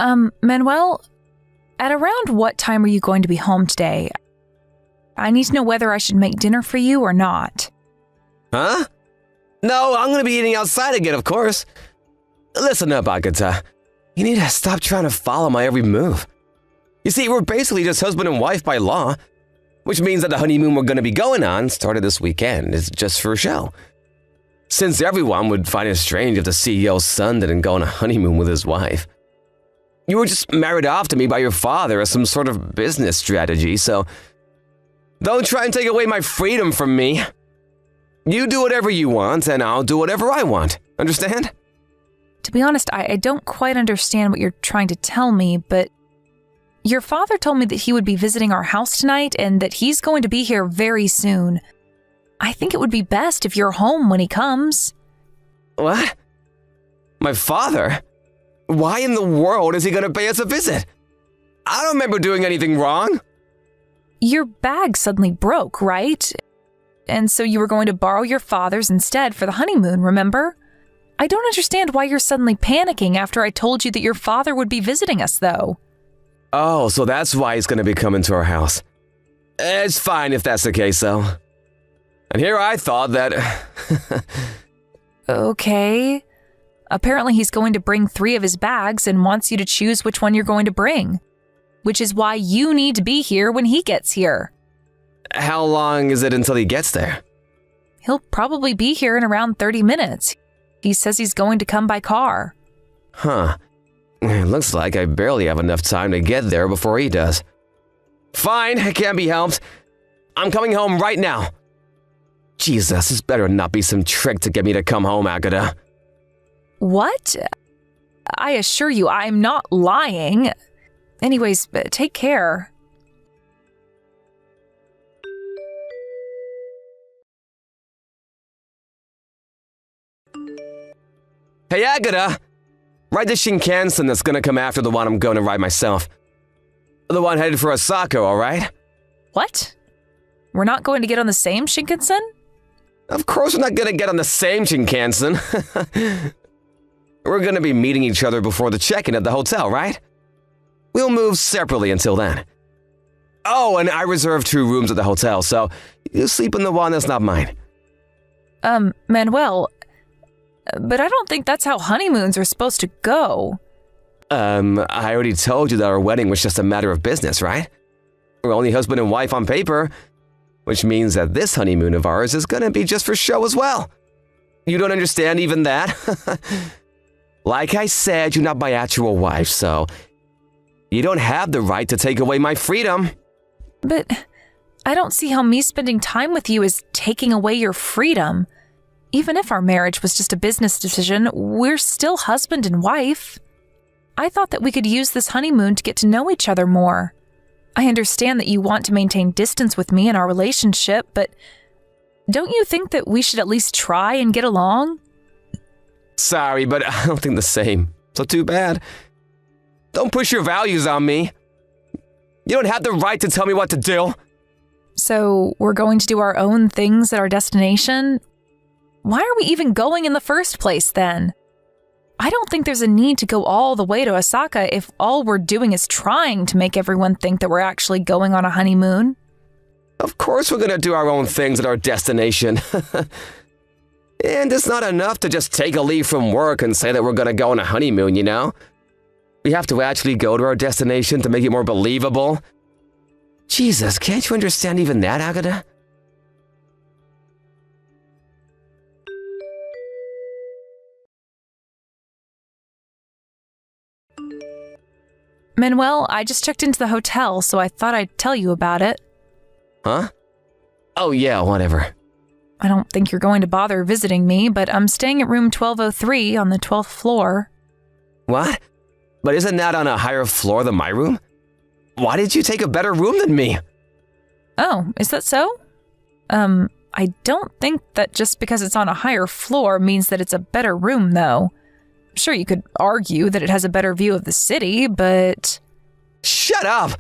Manuel, at around what time are you going to be home today? I need to know whether I should make dinner for you or not. Huh? No, I'm gonna be eating outside again, of course. Listen up, Agatha. You need to stop trying to follow my every move. You see, we're basically just husband and wife by law, which means that the honeymoon we're gonna be going on, started this weekend, is just for a show. Since everyone would find it strange if the CEO's son didn't go on a honeymoon with his wife. You were just married off to me by your father as some sort of business strategy, so don't try and take away my freedom from me. You do whatever you want, and I'll do whatever I want. Understand? To be honest, I don't quite understand what you're trying to tell me, but your father told me that he would be visiting our house tonight and that he's going to be here very soon. I think it would be best if you're home when he comes. What? My father? Why in the world is he going to pay us a visit? I don't remember doing anything wrong. Your bag suddenly broke, right? And so you were going to borrow your father's instead for the honeymoon, remember? I don't understand why you're suddenly panicking after I told you that your father would be visiting us, though. Oh, so that's why he's going to be coming to our house. It's fine if that's the case, though. And here I thought that... Okay. Apparently he's going to bring 3 of his bags and wants you to choose which one you're going to bring. Which is why you need to be here when he gets here. How long is it until he gets there? He'll probably be here in around 30 minutes. He says he's going to come by car. Huh. It looks like I barely have enough time to get there before he does. Fine, it can't be helped. I'm coming home right now. Jesus, this better not be some trick to get me to come home, Agatha. What? I assure you, I'm not lying. Anyways, take care. Hey, Agatha! Ride the Shinkansen that's gonna come after the one I'm going to ride myself. The one headed for Osaka, alright? What? We're not going to get on the same Shinkansen? Of course we're not gonna get on the same Shinkansen. We're gonna be meeting each other before the check-in at the hotel, right? We'll move separately until then. Oh, and I reserved 2 rooms at the hotel, so you sleep in the one that's not mine. Manuel, but I don't think that's how honeymoons are supposed to go. I already told you that our wedding was just a matter of business, right? We're only husband and wife on paper, which means that this honeymoon of ours is gonna be just for show as well. You don't understand even that? Like I said, you're not my actual wife, so you don't have the right to take away my freedom. But I don't see how me spending time with you is taking away your freedom. Even if our marriage was just a business decision, we're still husband and wife. I thought that we could use this honeymoon to get to know each other more. I understand that you want to maintain distance with me in our relationship, but don't you think that we should at least try and get along? Sorry, but I don't think the same. So too bad. Don't push your values on me. You don't have the right to tell me what to do. So we're going to do our own things at our destination? Why are we even going in the first place then? I don't think there's a need to go all the way to Osaka if all we're doing is trying to make everyone think that we're actually going on a honeymoon. Of course we're gonna do our own things at our destination. And it's not enough to just take a leave from work and say that we're gonna go on a honeymoon, you know? We have to actually go to our destination to make it more believable. Jesus, can't you understand even that, Agatha? Manuel, I just checked into the hotel, so I thought I'd tell you about it. Huh? Oh yeah, whatever. I don't think you're going to bother visiting me, but I'm staying at room 1203 on the 12th floor. What? But isn't that on a higher floor than my room? Why did you take a better room than me? Oh, is that so? I don't think that just because it's on a higher floor means that it's a better room, though. Sure, you could argue that it has a better view of the city, but... Shut up!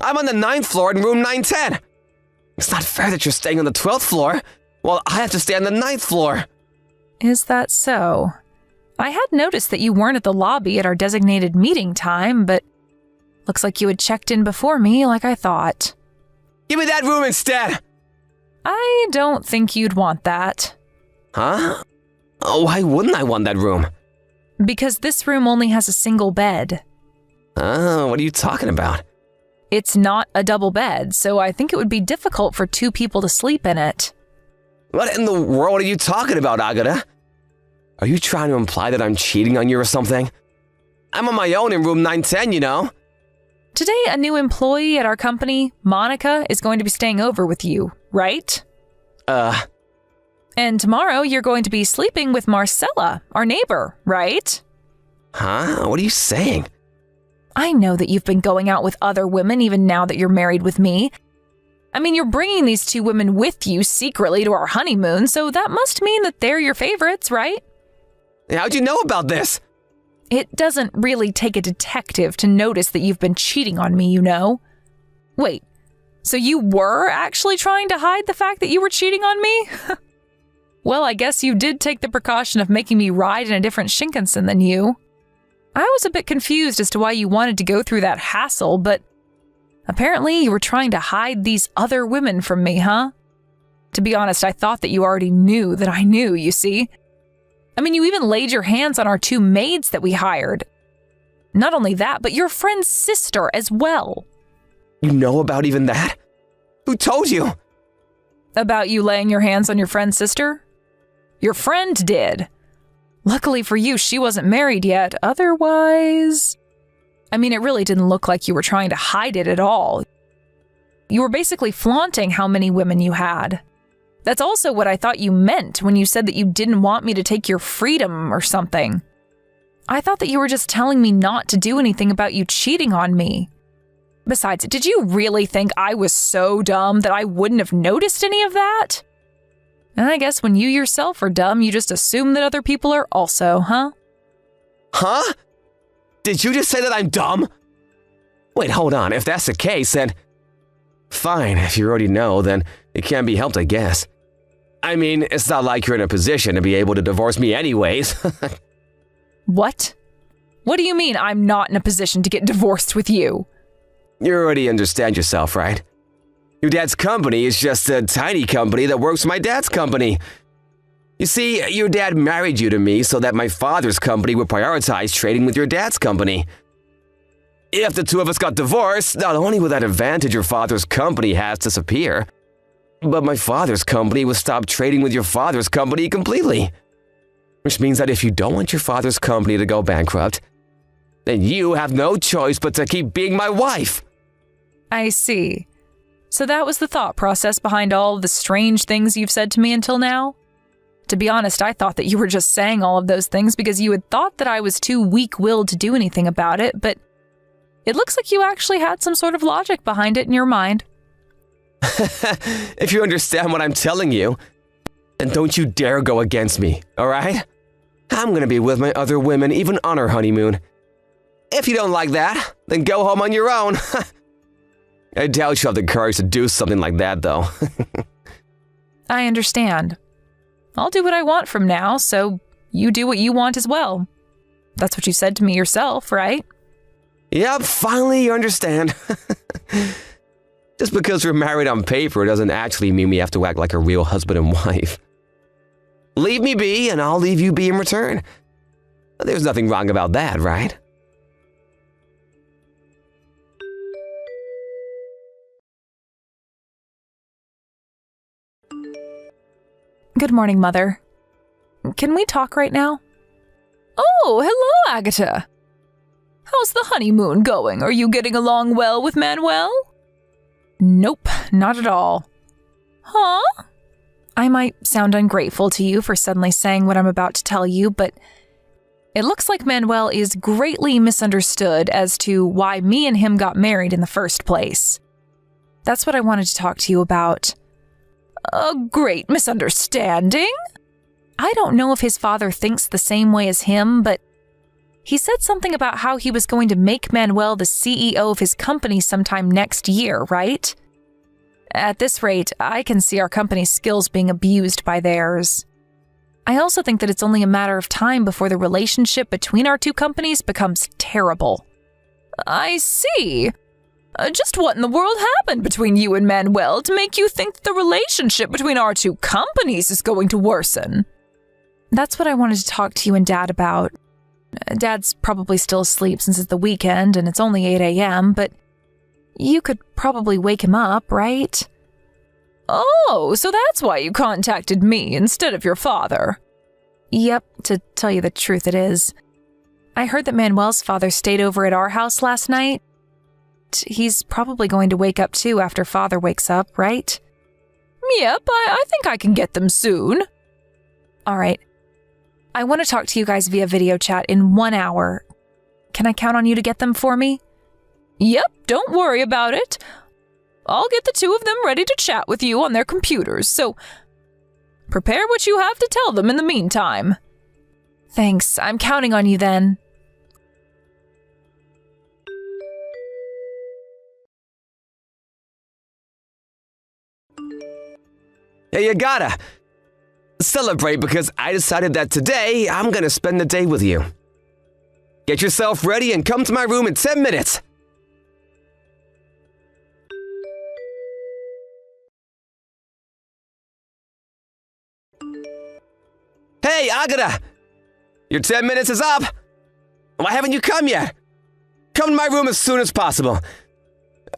I'm on the 9th floor in room 910. It's not fair that you're staying on the 12th floor, while I have to stay on the 9th floor. Is that so? I had noticed that you weren't at the lobby at our designated meeting time, but looks like you had checked in before me like I thought. Give me that room instead! I don't think you'd want that. Huh? Oh, why wouldn't I want that room? Because this room only has a single bed. Oh, what are you talking about? It's not a double bed, so I think it would be difficult for two people to sleep in it. What in the world are you talking about, Agata? Are you trying to imply that I'm cheating on you or something? I'm on my own in room 910, you know? Today, a new employee at our company, Monica, is going to be staying over with you, right? And tomorrow, you're going to be sleeping with Marcella, our neighbor, right? Huh? What are you saying? I know that you've been going out with other women even now that you're married with me. I mean, you're bringing these two women with you secretly to our honeymoon, so that must mean that they're your favorites, right? How'd you know about this? It doesn't really take a detective to notice that you've been cheating on me, you know? Wait, so you were actually trying to hide the fact that you were cheating on me? Well, I guess you did take the precaution of making me ride in a different Shinkansen than you. I was a bit confused as to why you wanted to go through that hassle, but apparently you were trying to hide these other women from me, huh? To be honest, I thought that you already knew that I knew, you see? I mean, you even laid your hands on our two maids that we hired. Not only that, but your friend's sister as well. You know about even that? Who told you? About you laying your hands on your friend's sister? Your friend did. Luckily for you, she wasn't married yet. Otherwise, I mean, it really didn't look like you were trying to hide it at all. You were basically flaunting how many women you had. That's also what I thought you meant when you said that you didn't want me to take your freedom or something. I thought that you were just telling me not to do anything about you cheating on me. Besides, did you really think I was so dumb that I wouldn't have noticed any of that? And I guess when you yourself are dumb, you just assume that other people are also, huh? Huh? Did you just say that I'm dumb? Wait, hold on. If that's the case, then... Fine, if you already know, then it can't be helped, I guess. I mean, it's not like you're in a position to be able to divorce me anyways. What? What do you mean I'm not in a position to get divorced with you? You already understand yourself, right? Your dad's company is just a tiny company that works for my dad's company. You see, your dad married you to me so that my father's company would prioritize trading with your dad's company. If the two of us got divorced, not only would that advantage your father's company has disappear, but my father's company would stop trading with your father's company completely. Which means that if you don't want your father's company to go bankrupt, then you have no choice but to keep being my wife. I see. So that was the thought process behind all of the strange things you've said to me until now? To be honest, I thought that you were just saying all of those things because you had thought that I was too weak-willed to do anything about it, but it looks like you actually had some sort of logic behind it in your mind. If you understand what I'm telling you, then don't you dare go against me, alright? I'm gonna be with my other women even on our honeymoon. If you don't like that, then go home on your own. I doubt you have the courage to do something like that, though. I understand. I'll do what I want from now, so you do what you want as well. That's what you said to me yourself, right? Yep, finally you understand. Just because we're married on paper doesn't actually mean we have to act like a real husband and wife. Leave me be, and I'll leave you be in return. There's nothing wrong about that, right? Good morning, Mother. Can we talk right now? Oh, hello, Agatha. How's the honeymoon going? Are you getting along well with Manuel? Nope, not at all. Huh? I might sound ungrateful to you for suddenly saying what I'm about to tell you, but it looks like Manuel is greatly misunderstood as to why me and him got married in the first place. That's what I wanted to talk to you about. A great misunderstanding? I don't know if his father thinks the same way as him, but he said something about how he was going to make Manuel the CEO of his company sometime next year, right? At this rate, I can see our company's skills being abused by theirs. I also think that it's only a matter of time before the relationship between our two companies becomes terrible. I see. Just what in the world happened between you and Manuel to make you think that the relationship between our two companies is going to worsen? That's what I wanted to talk to you and Dad about. Dad's probably still asleep since it's the weekend and it's only 8 a.m., but you could probably wake him up, right? Oh, so that's why you contacted me instead of your father. Yep, to tell you the truth it is. I heard that Manuel's father stayed over at our house last night. He's probably going to wake up too after Father wakes up, right? Yep, I think I can get them soon. All right. I want to talk to you guys via video chat in 1 hour. Can I count on you to get them for me? Yep, don't worry about it. I'll get the two of them ready to chat with you on their computers, so prepare what you have to tell them in the meantime. Thanks, I'm counting on you then. Yeah, you gotta celebrate because I decided that today I'm gonna spend the day with you. Get yourself ready and come to my room in 10 minutes. Hey, Agata! Your 10 minutes is up! Why haven't you come yet? Come to my room as soon as possible.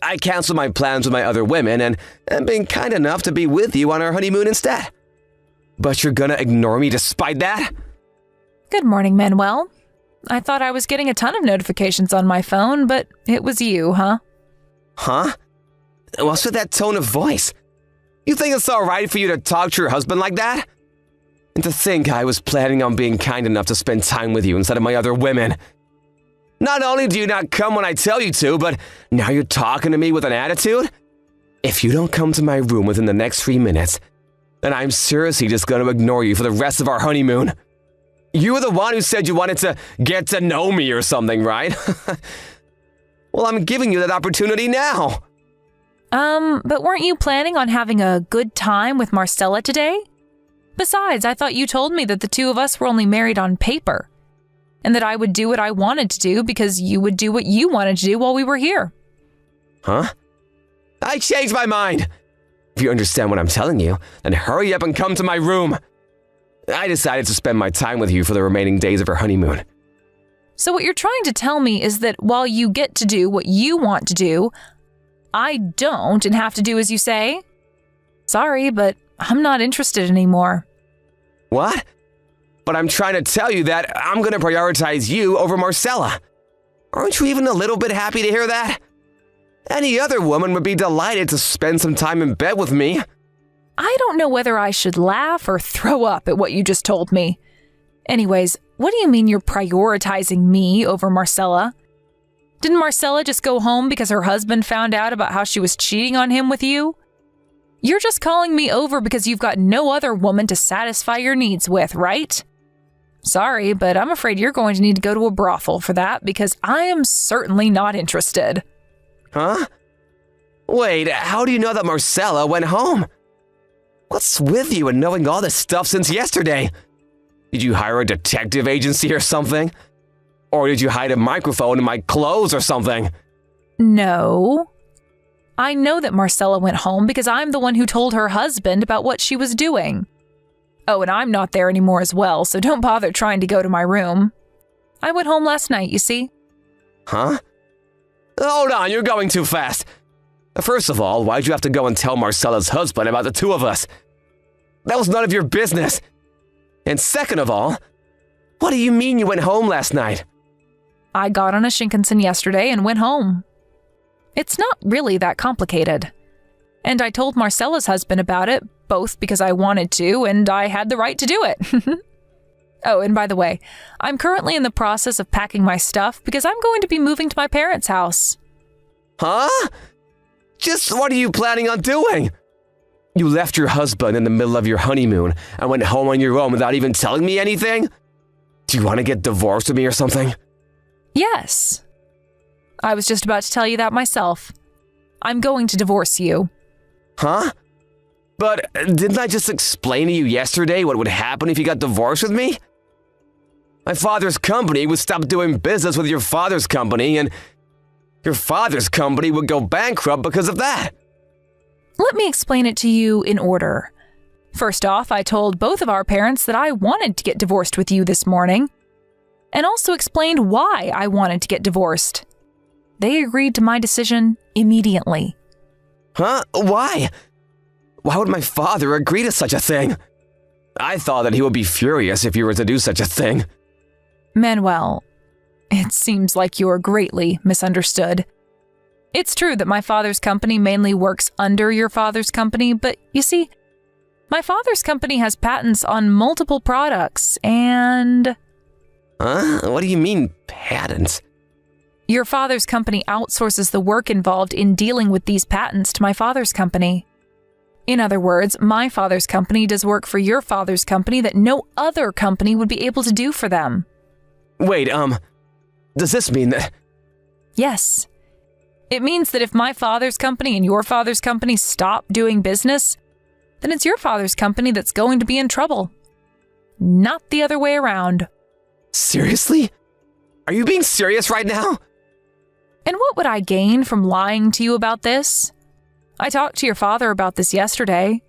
I canceled my plans with my other women and am being kind enough to be with you on our honeymoon instead. But you're gonna ignore me despite that? Good morning, Manuel. I thought I was getting a ton of notifications on my phone, but it was you, huh? Huh? What's with that tone of voice? You think it's alright for you to talk to your husband like that? And to think I was planning on being kind enough to spend time with you instead of my other women. Not only do you not come when I tell you to, but now you're talking to me with an attitude? If you don't come to my room within the next 3 minutes, then I'm seriously just going to ignore you for the rest of our honeymoon. You were the one who said you wanted to get to know me or something, right? Well, I'm giving you that opportunity now. But weren't you planning on having a good time with Marcella today? Besides, I thought you told me that the two of us were only married on paper, and that I would do what I wanted to do because you would do what you wanted to do while we were here. Huh? I changed my mind. If you understand what I'm telling you, then hurry up and come to my room. I decided to spend my time with you for the remaining days of our honeymoon. So what you're trying to tell me is that while you get to do what you want to do, I don't and have to do as you say? Sorry, but I'm not interested anymore. What? But I'm trying to tell you that I'm going to prioritize you over Marcella. Aren't you even a little bit happy to hear that? Any other woman would be delighted to spend some time in bed with me. I don't know whether I should laugh or throw up at what you just told me. Anyways, what do you mean you're prioritizing me over Marcella? Didn't Marcella just go home because her husband found out about how she was cheating on him with you? You're just calling me over because you've got no other woman to satisfy your needs with, right? Sorry, but I'm afraid you're going to need to go to a brothel for that because I am certainly not interested. Huh? Wait, how do you know that Marcella went home? What's with you and knowing all this stuff since yesterday? Did you hire a detective agency or something? Or did you hide a microphone in my clothes or something? No. I know that Marcella went home because I'm the one who told her husband about what she was doing. Oh, and I'm not there anymore as well, so don't bother trying to go to my room. I went home last night, you see. Huh? Hold on, you're going too fast. First of all, why'd you have to go and tell Marcella's husband about the two of us? That was none of your business. And second of all, what do you mean you went home last night? I got on a Shinkansen yesterday and went home. It's not really that complicated. And I told Marcella's husband about it, both because I wanted to and I had the right to do it. Oh, and by the way, I'm currently in the process of packing my stuff because I'm going to be moving to my parents' house. Huh? Just what are you planning on doing? You left your husband in the middle of your honeymoon and went home on your own without even telling me anything? Do you want to get divorced with me or something? Yes. I was just about to tell you that myself. I'm going to divorce you. Huh? But didn't I just explain to you yesterday what would happen if you got divorced with me? My father's company would stop doing business with your father's company, and your father's company would go bankrupt because of that. Let me explain it to you in order. First off, I told both of our parents that I wanted to get divorced with you this morning, and also explained why I wanted to get divorced. They agreed to my decision immediately. Huh? Why? Why would my father agree to such a thing? I thought that he would be furious if you were to do such a thing. Manuel, it seems like you're greatly misunderstood. It's true that my father's company mainly works under your father's company, but you see, my father's company has patents on multiple products and... Huh? What do you mean, patents? Your father's company outsources the work involved in dealing with these patents to my father's company. In other words, my father's company does work for your father's company that no other company would be able to do for them. Wait, does this mean that... Yes. It means that if my father's company and your father's company stop doing business, then it's your father's company that's going to be in trouble. Not the other way around. Seriously? Are you being serious right now? And what would I gain from lying to you about this? I talked to your father about this yesterday.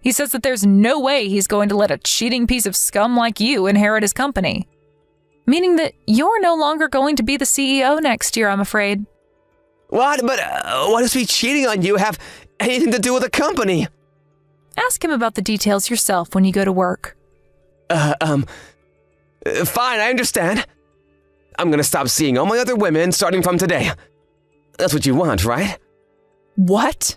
He says that there's no way he's going to let a cheating piece of scum like you inherit his company. Meaning that you're no longer going to be the CEO next year, I'm afraid. What? But what does me cheating on you have anything to do with the company? Ask him about the details yourself when you go to work. Fine, I understand. I'm gonna stop seeing all my other women starting from today. That's what you want, right? What?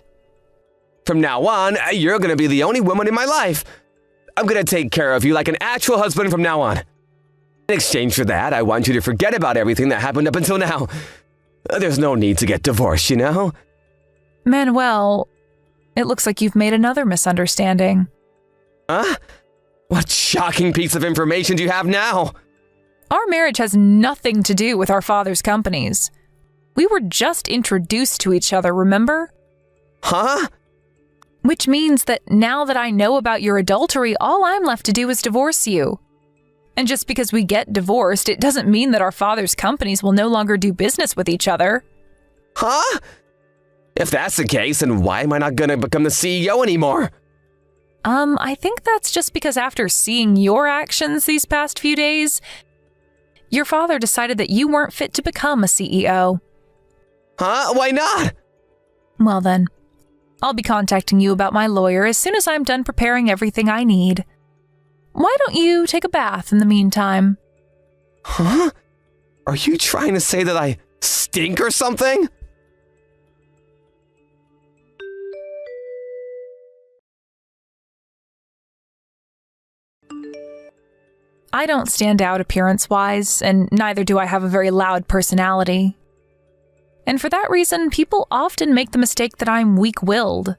From now on, you're gonna be the only woman in my life. I'm gonna take care of you like an actual husband from now on. In exchange for that, I want you to forget about everything that happened up until now. There's no need to get divorced, you know? Manuel, it looks like you've made another misunderstanding. Huh? What shocking piece of information do you have now? Our marriage has nothing to do with our father's companies. We were just introduced to each other, remember? Huh? Which means that now that I know about your adultery, all I'm left to do is divorce you. And just because we get divorced, it doesn't mean that our father's companies will no longer do business with each other. Huh? If that's the case, then why am I not gonna become the CEO anymore? I think that's just because after seeing your actions these past few days, your father decided that you weren't fit to become a CEO. Huh? Why not? Well then, I'll be contacting you about my lawyer as soon as I'm done preparing everything I need. Why don't you take a bath in the meantime? Huh? Are you trying to say that I stink or something? I don't stand out appearance-wise, and neither do I have a very loud personality. And for that reason, people often make the mistake that I'm weak-willed.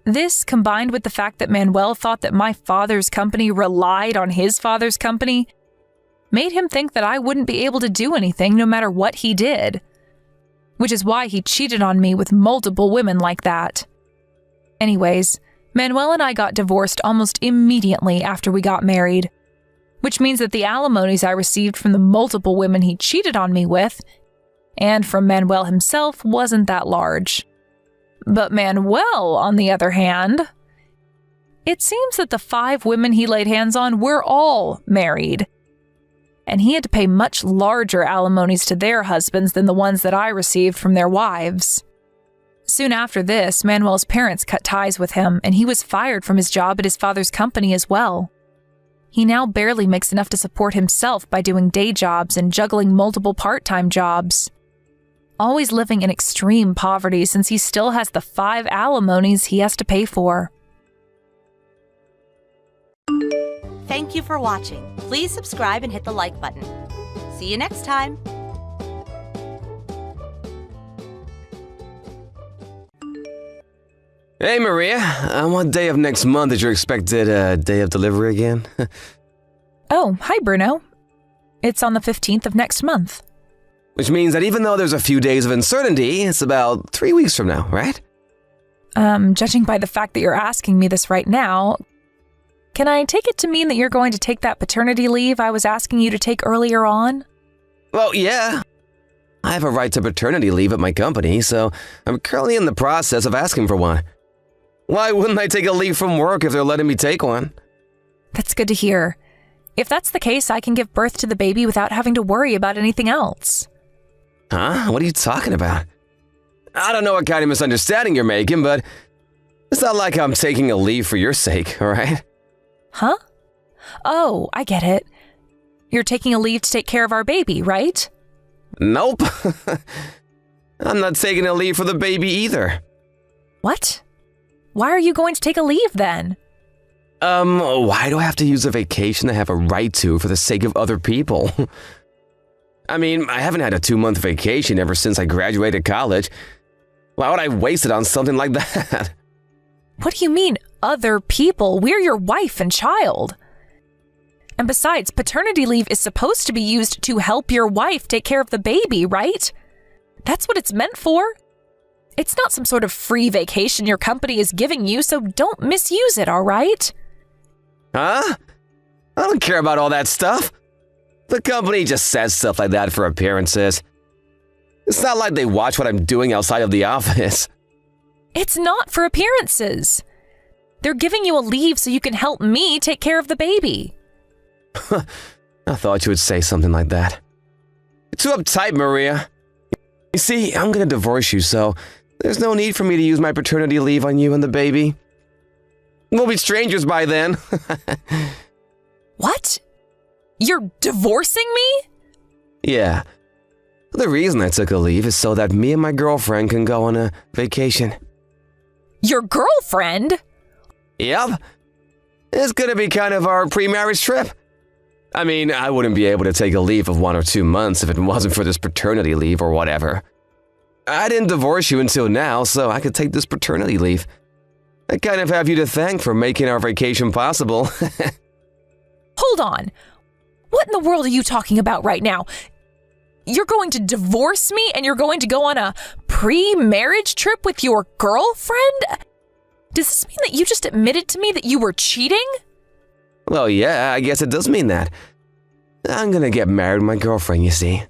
This, combined with the fact that Manuel thought that my father's company relied on his father's company, made him think that I wouldn't be able to do anything no matter what he did. Which is why he cheated on me with multiple women like that. Anyways, Manuel and I got divorced almost immediately after we got married. Which means that the alimonies I received from the multiple women he cheated on me with, and from Manuel himself, wasn't that large. But Manuel, on the other hand, it seems that the 5 women he laid hands on were all married. And he had to pay much larger alimonies to their husbands than the ones that I received from their wives. Soon after this, Manuel's parents cut ties with him, and he was fired from his job at his father's company as well. He now barely makes enough to support himself by doing day jobs and juggling multiple part-time jobs. Always living in extreme poverty since he still has the 5 alimonies he has to pay for. Thank you for watching. Please subscribe and hit the like button. See you next time. Hey, Maria. On what day of next month is your expected day of delivery again? Oh, hi, Bruno. It's on the 15th of next month. Which means that even though there's a few days of uncertainty, it's about 3 weeks from now, right? Judging by the fact that you're asking me this right now, can I take it to mean that you're going to take that paternity leave I was asking you to take earlier on? Well, yeah. I have a right to paternity leave at my company, so I'm currently in the process of asking for one. Why wouldn't I take a leave from work if they're letting me take one? That's good to hear. If that's the case, I can give birth to the baby without having to worry about anything else. Huh? What are you talking about? I don't know what kind of misunderstanding you're making, but it's not like I'm taking a leave for your sake, all right? Huh? Oh, I get it. You're taking a leave to take care of our baby, right? Nope. I'm not taking a leave for the baby either. What? Why are you going to take a leave then? Why do I have to use a vacation I have a right to for the sake of other people? I mean, I haven't had a 2-month vacation ever since I graduated college. Why would I waste it on something like that? What do you mean, other people? We're your wife and child. And besides, paternity leave is supposed to be used to help your wife take care of the baby, right? That's what it's meant for. It's not some sort of free vacation your company is giving you, so don't misuse it, all right? Huh? I don't care about all that stuff. The company just says stuff like that for appearances. It's not like they watch what I'm doing outside of the office. It's not for appearances. They're giving you a leave so you can help me take care of the baby. I thought you would say something like that. You're too uptight, Maria. You see, I'm gonna divorce you, so there's no need for me to use my paternity leave on you and the baby. We'll be strangers by then. What? You're divorcing me? Yeah. The reason I took a leave is so that me and my girlfriend can go on a vacation. Your girlfriend? Yep. It's gonna be kind of our pre-marriage trip. I mean, I wouldn't be able to take a leave of 1 or 2 months if it wasn't for this paternity leave or whatever. I didn't divorce you until now, so I could take this paternity leave. I kind of have you to thank for making our vacation possible. Hold on. What in the world are you talking about right now? You're going to divorce me and you're going to go on a pre-marriage trip with your girlfriend? Does this mean that you just admitted to me that you were cheating? Well, yeah, I guess it does mean that. I'm gonna get married with my girlfriend, you see.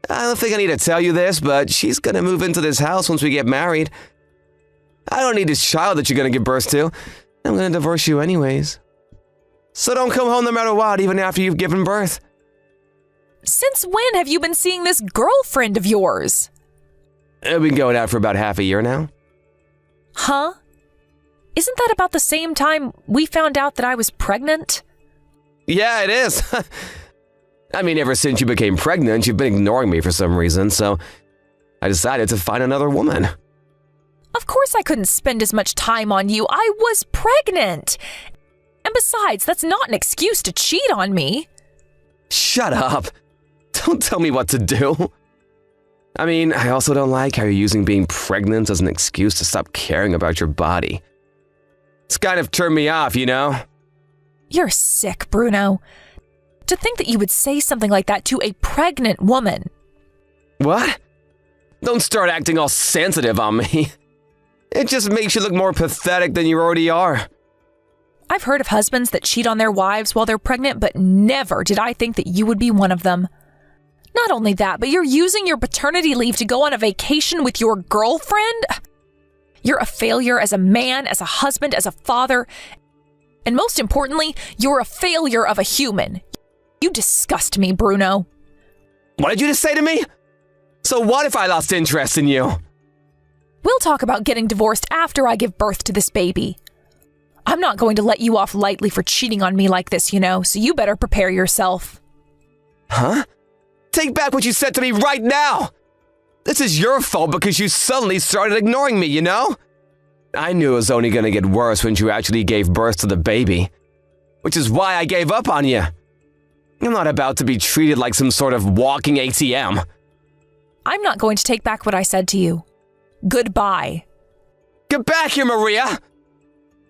I don't think I need to tell you this, but she's gonna move into this house once we get married. I don't need this child that you're gonna give birth to. I'm gonna divorce you anyways. So don't come home no matter what, even after you've given birth. Since when have you been seeing this girlfriend of yours? We've been going out for about half a year now. Huh? Isn't that about the same time we found out that I was pregnant? Yeah, it is. I mean, ever since you became pregnant, you've been ignoring me for some reason, so I decided to find another woman. Of course I couldn't spend as much time on you. I was pregnant. And besides, that's not an excuse to cheat on me. Shut up. Don't tell me what to do. I mean, I also don't like how you're using being pregnant as an excuse to stop caring about your body. It's kind of turned me off, you know? You're sick, Bruno. To think that you would say something like that to a pregnant woman. What? Don't start acting all sensitive on me. It just makes you look more pathetic than you already are. I've heard of husbands that cheat on their wives while they're pregnant, but never did I think that you would be one of them. Not only that, but you're using your paternity leave to go on a vacation with your girlfriend? You're a failure as a man, as a husband, as a father. And most importantly, you're a failure of a human. You disgust me, Bruno. What did you just say to me? So what if I lost interest in you? We'll talk about getting divorced after I give birth to this baby. I'm not going to let you off lightly for cheating on me like this, you know, so you better prepare yourself. Huh? Take back what you said to me right now! This is your fault because you suddenly started ignoring me, you know? I knew it was only gonna get worse when you actually gave birth to the baby. Which is why I gave up on you. I'm not about to be treated like some sort of walking ATM. I'm not going to take back what I said to you. Goodbye. Get back here, Maria!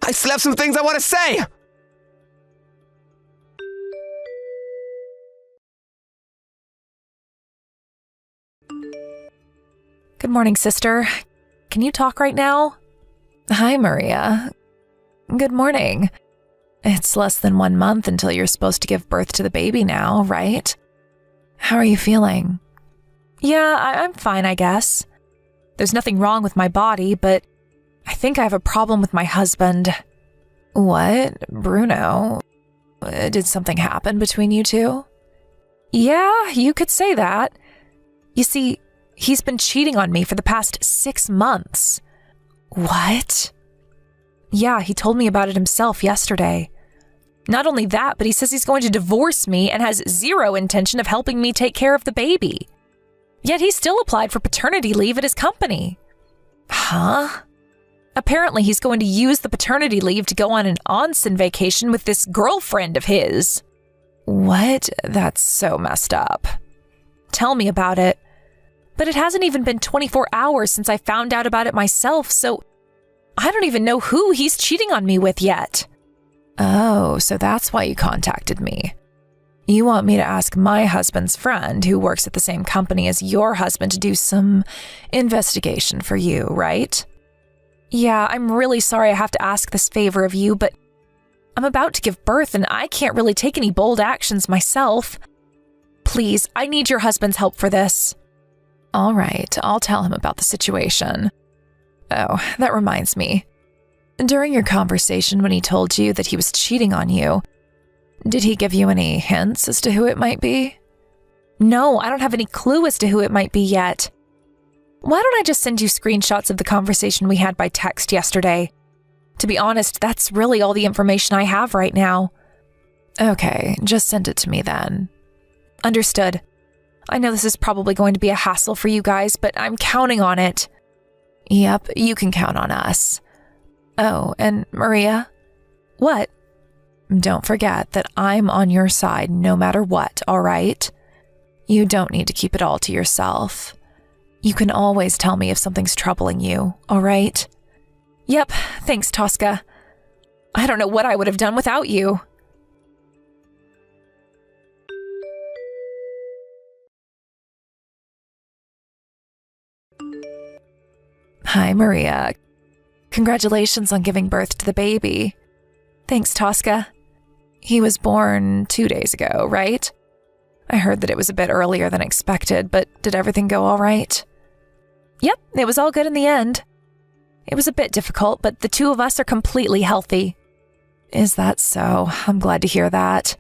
I still have some things I want to say! Good morning, sister. Can you talk right now? Hi, Maria. Good morning. It's less than 1 month until you're supposed to give birth to the baby now, right? How are you feeling? Yeah, I'm fine, I guess. There's nothing wrong with my body, but I think I have a problem with my husband. What? Bruno? Did something happen between you two? Yeah, you could say that. You see, he's been cheating on me for the past 6 months. What? Yeah, he told me about it himself yesterday. Not only that, but he says he's going to divorce me and has zero intention of helping me take care of the baby. Yet he still applied for paternity leave at his company. Huh? Apparently he's going to use the paternity leave to go on an onsen vacation with this girlfriend of his. What? That's so messed up. Tell me about it. But it hasn't even been 24 hours since I found out about it myself, so I don't even know who he's cheating on me with yet. Oh, so that's why you contacted me. You want me to ask my husband's friend, who works at the same company as your husband, to do some investigation for you, right? Yeah, I'm really sorry I have to ask this favor of you, but I'm about to give birth and I can't really take any bold actions myself. Please, I need your husband's help for this. All right, I'll tell him about the situation. Oh, that reminds me. During your conversation when he told you that he was cheating on you, did he give you any hints as to who it might be? No, I don't have any clue as to who it might be yet. Why don't I just send you screenshots of the conversation we had by text yesterday? To be honest, that's really all the information I have right now. Okay, just send it to me then. Understood. I know this is probably going to be a hassle for you guys, but I'm counting on it. Yep, you can count on us. Oh, and Maria? What? Don't forget that I'm on your side no matter what, all right? You don't need to keep it all to yourself. You can always tell me if something's troubling you, all right? Yep, thanks, Tosca. I don't know what I would have done without you. Hi, Maria. Congratulations on giving birth to the baby. Thanks, Tosca. He was born 2 days ago, right? I heard that it was a bit earlier than expected, but did everything go all right? Yep, it was all good in the end. It was a bit difficult, but the two of us are completely healthy. Is that so? I'm glad to hear that.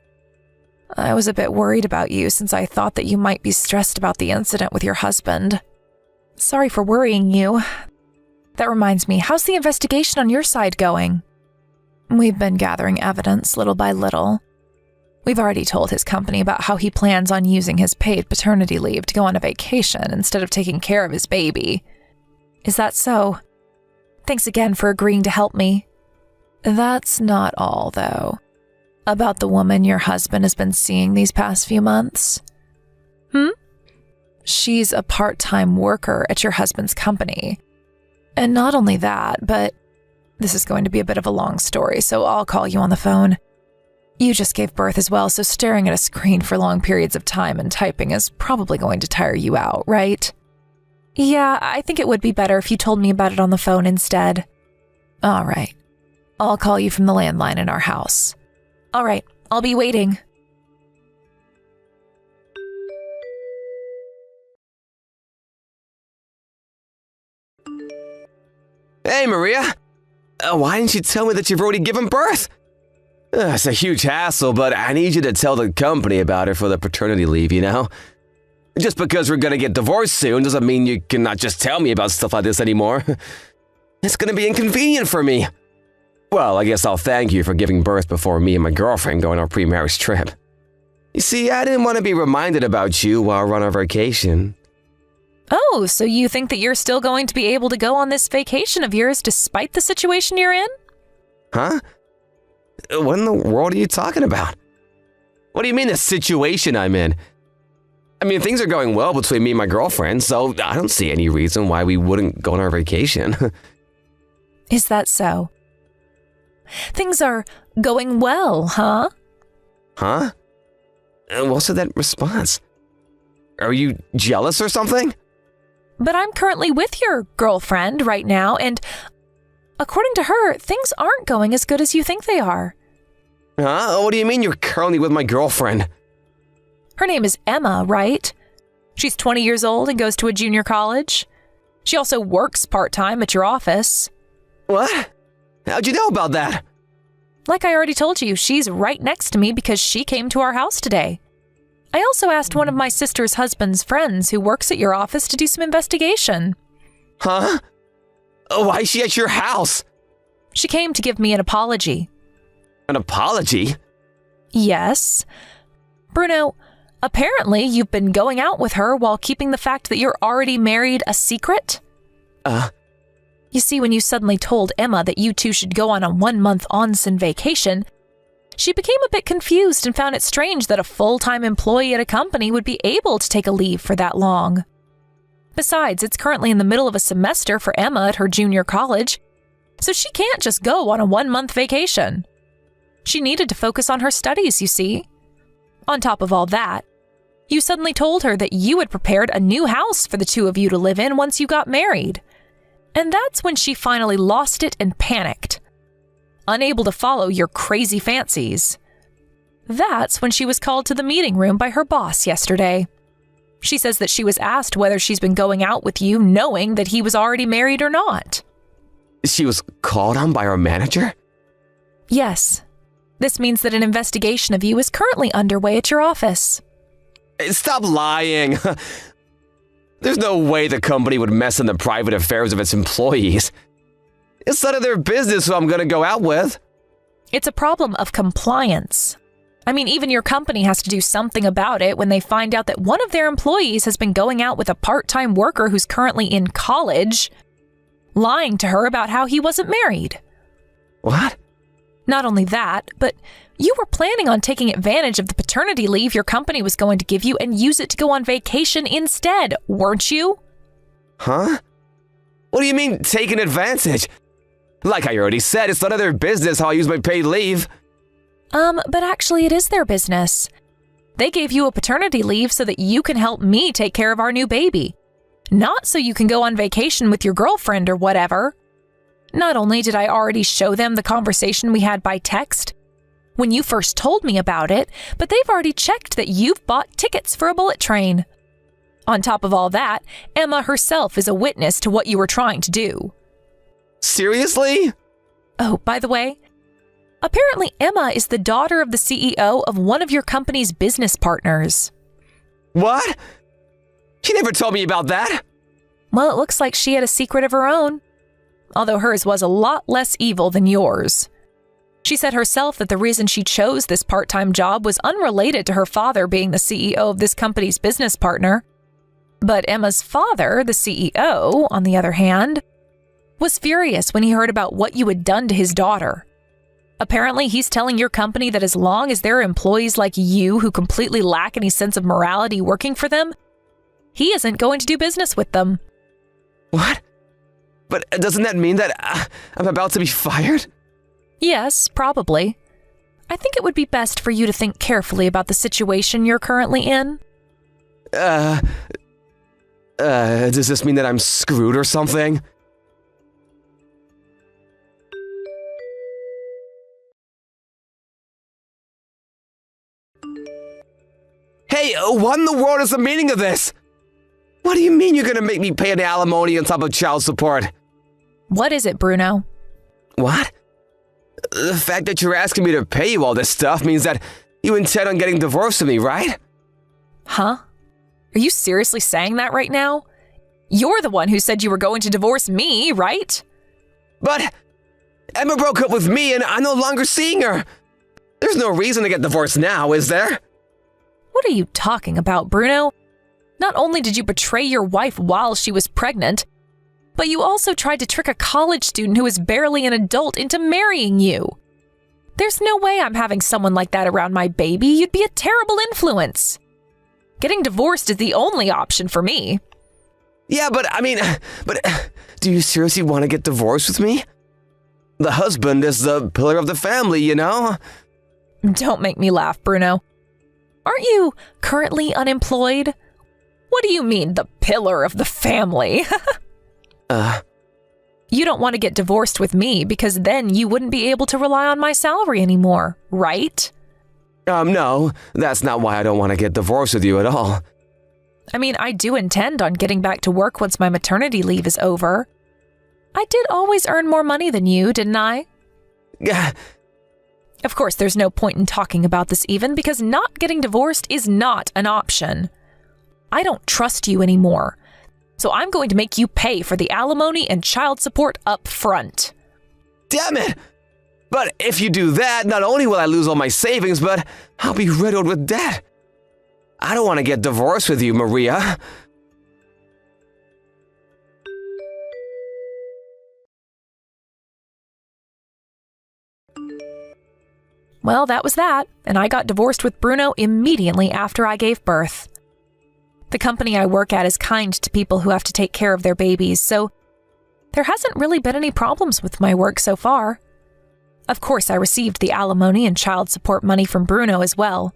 I was a bit worried about you since I thought that you might be stressed about the incident with your husband. Sorry for worrying you. That reminds me, how's the investigation on your side going? We've been gathering evidence little by little. We've already told his company about how he plans on using his paid paternity leave to go on a vacation instead of taking care of his baby. Is that so? Thanks again for agreeing to help me. That's not all, though. About the woman your husband has been seeing these past few months. She's a part-time worker at your husband's company. And not only that, but this is going to be a bit of a long story, so I'll call you on the phone. You just gave birth as well, so staring at a screen for long periods of time and typing is probably going to tire you out, right? Yeah, I think it would be better if you told me about it on the phone instead. All right. I'll call you from the landline in our house. All right, I'll be waiting. Hey, Maria. Why didn't you tell me that you've already given birth? It's a huge hassle, but I need you to tell the company about it for the paternity leave, you know? Just because we're gonna get divorced soon doesn't mean you cannot just tell me about stuff like this anymore. It's gonna be inconvenient for me. Well, I guess I'll thank you for giving birth before me and my girlfriend go on our pre-marriage trip. You see, I didn't want to be reminded about you while we're on our vacation. Oh, so you think that you're still going to be able to go on this vacation of yours despite the situation you're in? Huh? What in the world are you talking about? What do you mean the situation I'm in? I mean, things are going well between me and my girlfriend, so I don't see any reason why we wouldn't go on our vacation. Is that so? Things are going well, huh? Huh? What's with that response? Are you jealous or something? But I'm currently with your girlfriend right now, and According to her, things aren't going as good as you think they are. Huh? What do you mean you're currently with my girlfriend? Her name is Emma, right? She's 20 years old and goes to a junior college. She also works part-time at your office. What? How'd you know about that? Like I already told you, she's right next to me because she came to our house today. I also asked one of my sister's husband's friends who works at your office to do some investigation. Huh? Why is she at your house? She came to give me an apology. An apology? Yes. Bruno, apparently you've been going out with her while keeping the fact that you're already married a secret? You see, when you suddenly told Emma that you two should go on a 1-month onsen vacation, she became a bit confused and found it strange that a full-time employee at a company would be able to take a leave for that long. Besides, it's currently in the middle of a semester for Emma at her junior college, so she can't just go on a 1-month vacation. She needed to focus on her studies, you see. On top of all that, you suddenly told her that you had prepared a new house for the two of you to live in once you got married. And that's when she finally lost it and panicked, unable to follow your crazy fancies. That's when she was called to the meeting room by her boss yesterday. She says that she was asked whether she's been going out with you knowing that he was already married or not. She was called on by her manager? Yes. This means that an investigation of you is currently underway at your office. Stop lying. There's no way the company would mess in the private affairs of its employees. It's none of their business who I'm going to go out with. It's a problem of compliance. I mean, even your company has to do something about it when they find out that one of their employees has been going out with a part-time worker who's currently in college, lying to her about how he wasn't married. What? Not only that, but you were planning on taking advantage of the paternity leave your company was going to give you and use it to go on vacation instead, weren't you? Huh? What do you mean, taking advantage? Like I already said, it's none of their business how I use my paid leave. But actually it is their business. They gave you a paternity leave so that you can help me take care of our new baby. Not so you can go on vacation with your girlfriend or whatever. Not only did I already show them the conversation we had by text when you first told me about it, but they've already checked that you've bought tickets for a bullet train. On top of all that, Emma herself is a witness to what you were trying to do. Seriously? Oh, by the way, apparently Emma is the daughter of the CEO of one of your company's business partners. What? She never told me about that. Well, it looks like she had a secret of her own, although hers was a lot less evil than yours. She said herself that the reason she chose this part-time job was unrelated to her father being the CEO of this company's business partner. But Emma's father, the CEO, on the other hand, was furious when he heard about what you had done to his daughter. Apparently, he's telling your company that as long as there are employees like you who completely lack any sense of morality working for them, he isn't going to do business with them. What? But doesn't that mean that I'm about to be fired? Yes, probably. I think it would be best for you to think carefully about the situation you're currently in. Does this mean that I'm screwed or something? Hey, what in the world is the meaning of this? What do you mean you're gonna make me pay an alimony on top of child support? What is it, Bruno? What? The fact that you're asking me to pay you all this stuff means that you intend on getting divorced with me, right? Huh? Are you seriously saying that right now? You're the one who said you were going to divorce me, right? But Emma broke up with me and I'm no longer seeing her. There's no reason to get divorced now, is there? What are you talking about, Bruno? Not only did you betray your wife while she was pregnant, but you also tried to trick a college student who is barely an adult into marrying you. There's no way I'm having someone like that around my baby. You'd be a terrible influence. Getting divorced is the only option for me. Yeah, but do you seriously want to get divorced with me? The husband is the pillar of the family, you know? Don't make me laugh, Bruno. Aren't you currently unemployed? What do you mean, the pillar of the family? You You don't want to get divorced with me because then you wouldn't be able to rely on my salary anymore, right? No, that's not why I don't want to get divorced with you at all. I mean, I do intend on getting back to work once my maternity leave is over. I did always earn more money than you, didn't I? Yeah. Of course, there's no point in talking about this even because not getting divorced is not an option. I don't trust you anymore, so I'm going to make you pay for the alimony and child support up front. Damn it! But if you do that, not only will I lose all my savings, but I'll be riddled with debt. I don't want to get divorced with you, Maria. Well, that was that, and I got divorced with Bruno immediately after I gave birth. The company I work at is kind to people who have to take care of their babies, so there hasn't really been any problems with my work so far. Of course, I received the alimony and child support money from Bruno as well,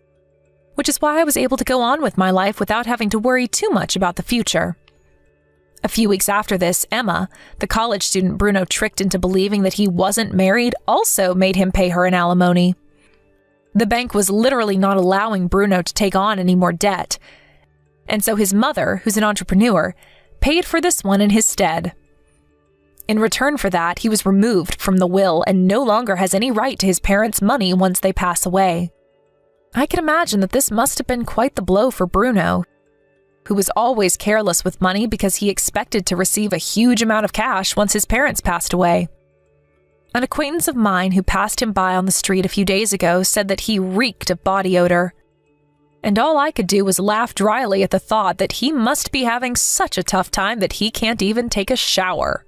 which is why I was able to go on with my life without having to worry too much about the future. A few weeks after this, Emma, the college student Bruno tricked into believing that he wasn't married, also made him pay her an alimony. The bank was literally not allowing Bruno to take on any more debt, and so his mother, who's an entrepreneur, paid for this one in his stead. In return for that, he was removed from the will and no longer has any right to his parents' money once they pass away. I can imagine that this must have been quite the blow for Bruno, who was always careless with money because he expected to receive a huge amount of cash once his parents passed away. An acquaintance of mine who passed him by on the street a few days ago said that he reeked of body odor. And all I could do was laugh dryly at the thought that he must be having such a tough time that he can't even take a shower.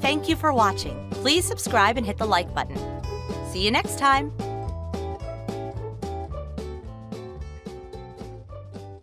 Thank you for watching. Please subscribe and hit the like button. See you next time.